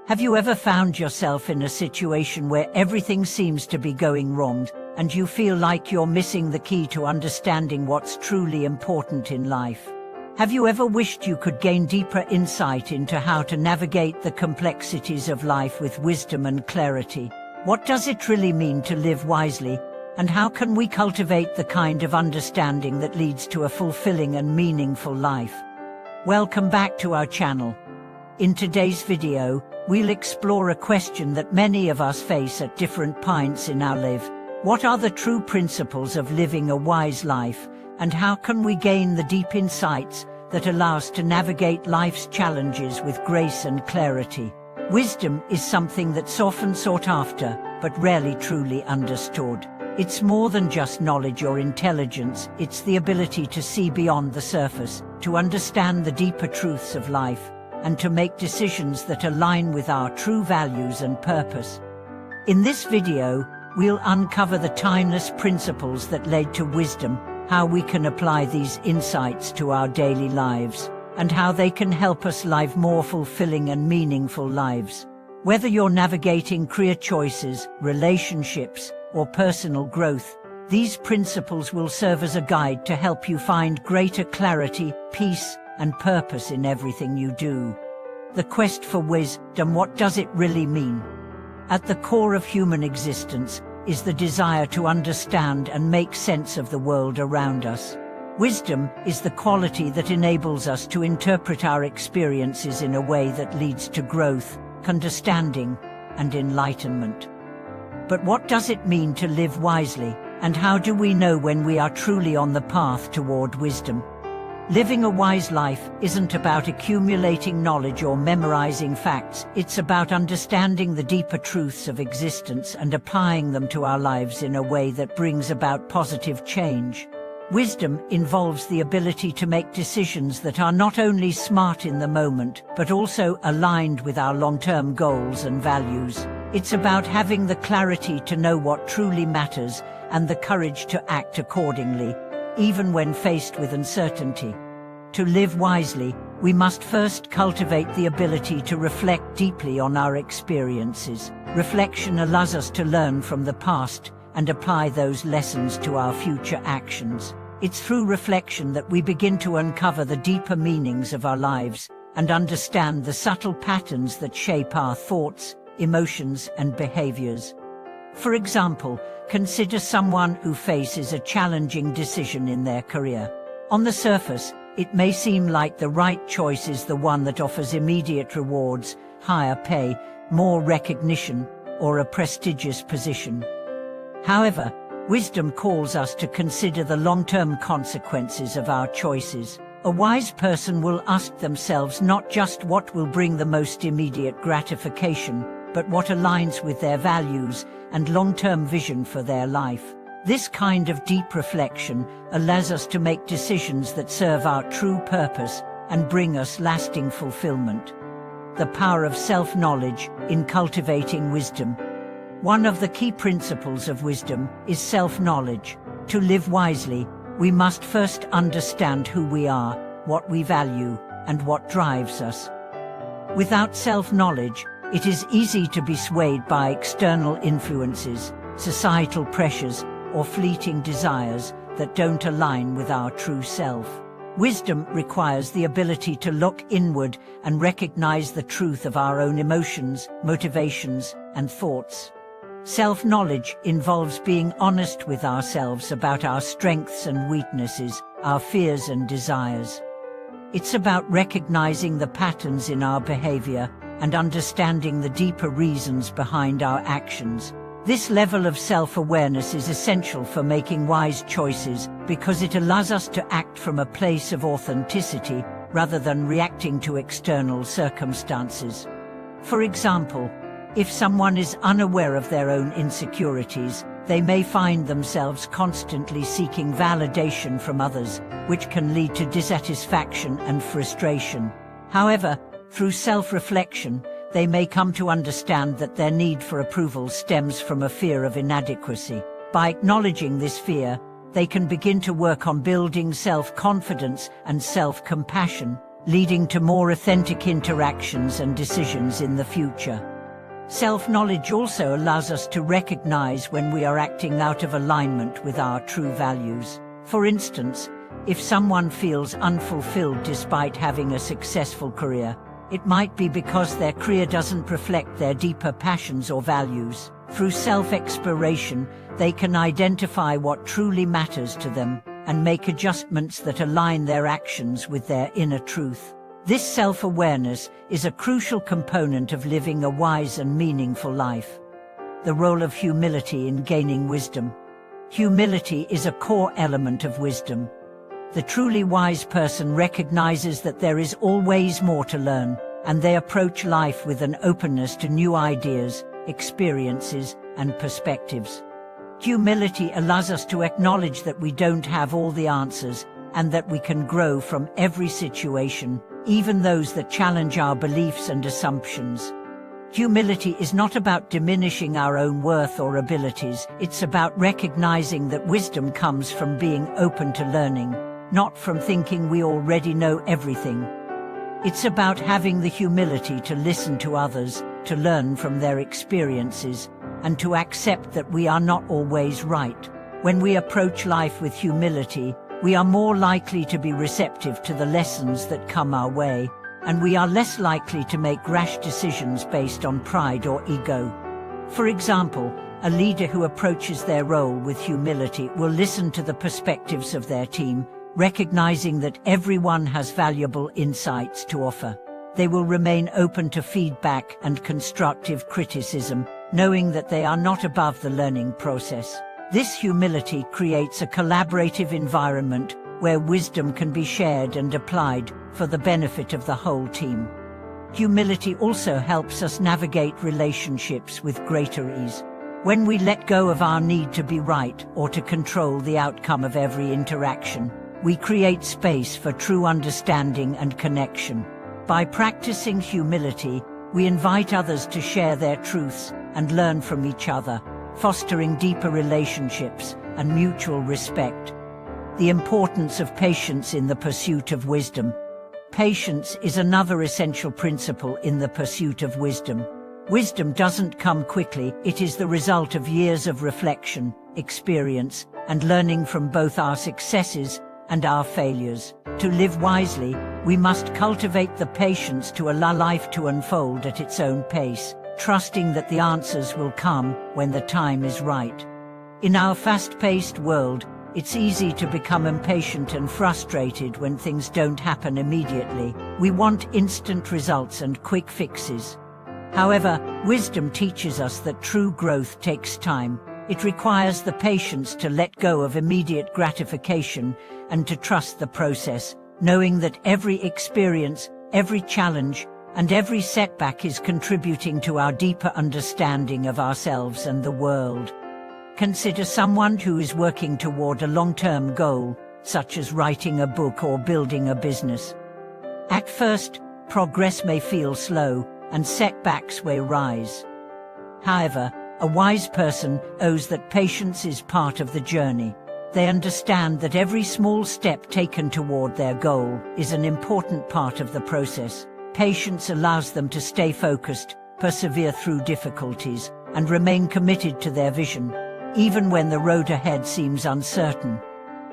Have you ever found yourself in a situation where everything seems to be going wrong, and you feel like you're missing the key to understanding what's truly important in life? Have you ever wished you could gain deeper insight into how to navigate the complexities of life with wisdom and clarity? What does it really mean to live wisely, and how can we cultivate the kind of understanding that leads to a fulfilling and meaningful life? Welcome back to our channel. In today's video, we'll explore a question that many of us face at different points in our life. What are the true principles of living a wise life, and how can we gain the deep insights that allow us to navigate life's challenges with grace and clarity? Wisdom is something that's often sought after, but rarely truly understood. It's more than just knowledge or intelligence, it's the ability to see beyond the surface, to understand the deeper truths of life, and to make decisions that align with our true values and purpose. In this video, we'll uncover the timeless principles that led to wisdom, how we can apply these insights to our daily lives, and how they can help us live more fulfilling and meaningful lives. Whether you're navigating career choices, relationships, or personal growth, these principles will serve as a guide to help you find greater clarity, peace, and purpose in everything you do. The quest for wisdom, what does it really mean? At the core of human existence is the desire to understand and make sense of the world around us. Wisdom is the quality that enables us to interpret our experiences in a way that leads to growth, understanding, and enlightenment. But what does it mean to live wisely, and how do we know when we are truly on the path toward wisdom? Living a wise life isn't about accumulating knowledge or memorizing facts, it's about understanding the deeper truths of existence and applying them to our lives in a way that brings about positive change. Wisdom involves the ability to make decisions that are not only smart in the moment, but also aligned with our long-term goals and values. It's about having the clarity to know what truly matters and the courage to act accordingly, even when faced with uncertainty. To live wisely, we must first cultivate the ability to reflect deeply on our experiences. Reflection allows us to learn from the past and apply those lessons to our future actions. It's through reflection that we begin to uncover the deeper meanings of our lives and understand the subtle patterns that shape our thoughts, emotions, and behaviors. For example, consider someone who faces a challenging decision in their career. On the surface, it may seem like the right choice is the one that offers immediate rewards, higher pay, more recognition, or a prestigious position. However, wisdom calls us to consider the long-term consequences of our choices. A wise person will ask themselves not just what will bring the most immediate gratification, but what aligns with their values and long-term vision for their life. This kind of deep reflection allows us to make decisions that serve our true purpose and bring us lasting fulfillment. The power of self-knowledge in cultivating wisdom. One of the key principles of wisdom is self-knowledge. To live wisely, we must first understand who we are, what we value, and what drives us. Without self-knowledge, it is easy to be swayed by external influences, societal pressures, or fleeting desires that don't align with our true self. Wisdom requires the ability to look inward and recognize the truth of our own emotions, motivations, and thoughts. Self-knowledge involves being honest with ourselves about our strengths and weaknesses, our fears and desires. It's about recognizing the patterns in our behavior and understanding the deeper reasons behind our actions. This level of self-awareness is essential for making wise choices because it allows us to act from a place of authenticity rather than reacting to external circumstances. For example, if someone is unaware of their own insecurities, they may find themselves constantly seeking validation from others, which can lead to dissatisfaction and frustration. However, through self-reflection, they may come to understand that their need for approval stems from a fear of inadequacy. By acknowledging this fear, they can begin to work on building self-confidence and self-compassion, leading to more authentic interactions and decisions in the future. Self-knowledge also allows us to recognize when we are acting out of alignment with our true values. For instance, if someone feels unfulfilled despite having a successful career, it might be because their career doesn't reflect their deeper passions or values. Through self-exploration, they can identify what truly matters to them and make adjustments that align their actions with their inner truth. This self-awareness is a crucial component of living a wise and meaningful life. The role of humility in gaining wisdom. Humility is a core element of wisdom. The truly wise person recognizes that there is always more to learn, and they approach life with an openness to new ideas, experiences, and perspectives. Humility allows us to acknowledge that we don't have all the answers, and that we can grow from every situation, even those that challenge our beliefs and assumptions. Humility is not about diminishing our own worth or abilities, it's about recognizing that wisdom comes from being open to learning, not from thinking we already know everything. It's about having the humility to listen to others, to learn from their experiences, and to accept that we are not always right. When we approach life with humility, we are more likely to be receptive to the lessons that come our way, and we are less likely to make rash decisions based on pride or ego. For example, a leader who approaches their role with humility will listen to the perspectives of their team, recognizing that everyone has valuable insights to offer. They will remain open to feedback and constructive criticism, knowing that they are not above the learning process. This humility creates a collaborative environment where wisdom can be shared and applied for the benefit of the whole team. Humility also helps us navigate relationships with greater ease. When we let go of our need to be right or to control the outcome of every interaction, we create space for true understanding and connection. By practicing humility, we invite others to share their truths and learn from each other, fostering deeper relationships and mutual respect. The importance of patience in the pursuit of wisdom. Patience is another essential principle in the pursuit of wisdom. Wisdom doesn't come quickly, it is the result of years of reflection, experience, and learning from both our successes and our failures. To live wisely, we must cultivate the patience to allow life to unfold at its own pace, trusting that the answers will come when the time is right. In our fast-paced world, it's easy to become impatient and frustrated when things don't happen immediately. We want instant results and quick fixes. However, wisdom teaches us that true growth takes time. It requires the patience to let go of immediate gratification and to trust the process, knowing that every experience, every challenge, and every setback is contributing to our deeper understanding of ourselves and the world. Consider someone who is working toward a long-term goal, such as writing a book or building a business. At first, progress may feel slow, and setbacks may rise. However, a wise person knows that patience is part of the journey. They understand that every small step taken toward their goal is an important part of the process. Patience allows them to stay focused, persevere through difficulties, and remain committed to their vision, even when the road ahead seems uncertain.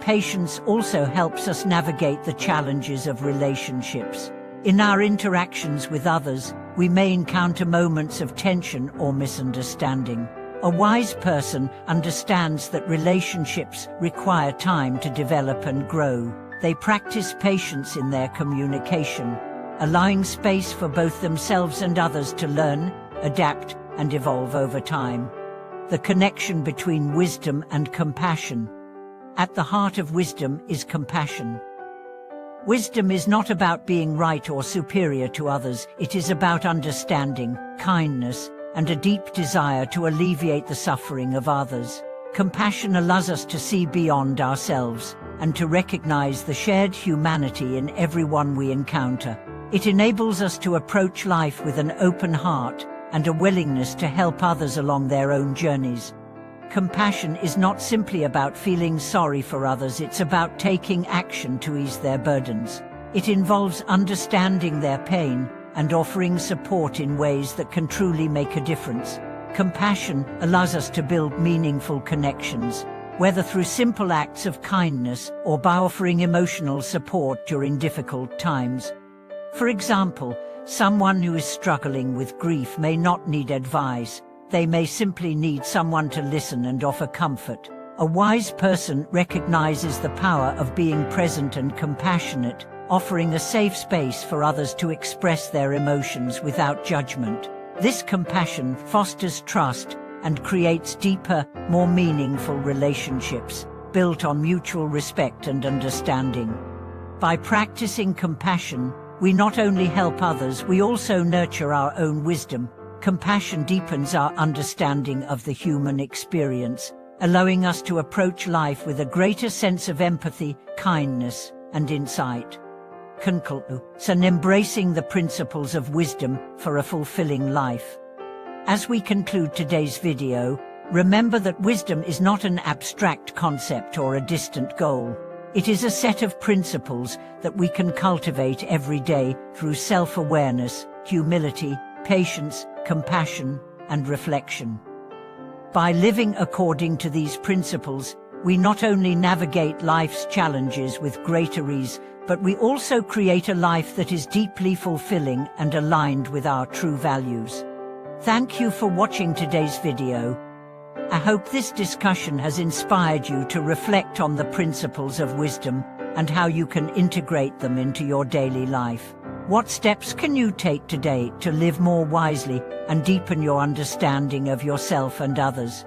Patience also helps us navigate the challenges of relationships. In our interactions with others, we may encounter moments of tension or misunderstanding. A wise person understands that relationships require time to develop and grow. They practice patience in their communication, allowing space for both themselves and others to learn, adapt, and evolve over time. The connection between wisdom and compassion. At the heart of wisdom is compassion. Wisdom is not about being right or superior to others, it is about understanding, kindness, and a deep desire to alleviate the suffering of others. Compassion allows us to see beyond ourselves and to recognize the shared humanity in everyone we encounter. It enables us to approach life with an open heart and a willingness to help others along their own journeys. Compassion is not simply about feeling sorry for others, it's about taking action to ease their burdens. It involves understanding their pain and offering support in ways that can truly make a difference. Compassion allows us to build meaningful connections, whether through simple acts of kindness or by offering emotional support during difficult times. For example, someone who is struggling with grief may not need advice. They may simply need someone to listen and offer comfort. A wise person recognizes the power of being present and compassionate, offering a safe space for others to express their emotions without judgment. This compassion fosters trust and creates deeper, more meaningful relationships, built on mutual respect and understanding. By practicing compassion, we not only help others, we also nurture our own wisdom. Compassion deepens our understanding of the human experience, allowing us to approach life with a greater sense of empathy, kindness, and insight. And embracing the principles of wisdom for a fulfilling life. As we conclude today's video, remember that wisdom is not an abstract concept or a distant goal. It is a set of principles that we can cultivate every day through self-awareness, humility, patience, compassion, and reflection. By living according to these principles, we not only navigate life's challenges with greater ease, but we also create a life that is deeply fulfilling and aligned with our true values. Thank you for watching today's video. I hope this discussion has inspired you to reflect on the principles of wisdom and how you can integrate them into your daily life. What steps can you take today to live more wisely and deepen your understanding of yourself and others?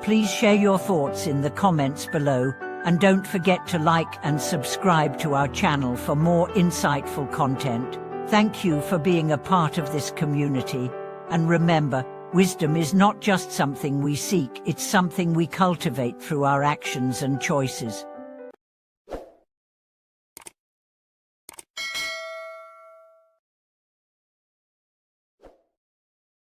Please share your thoughts in the comments below, and don't forget to like and subscribe to our channel for more insightful content. Thank you for being a part of this community. And remember, wisdom is not just something we seek, it's something we cultivate through our actions and choices.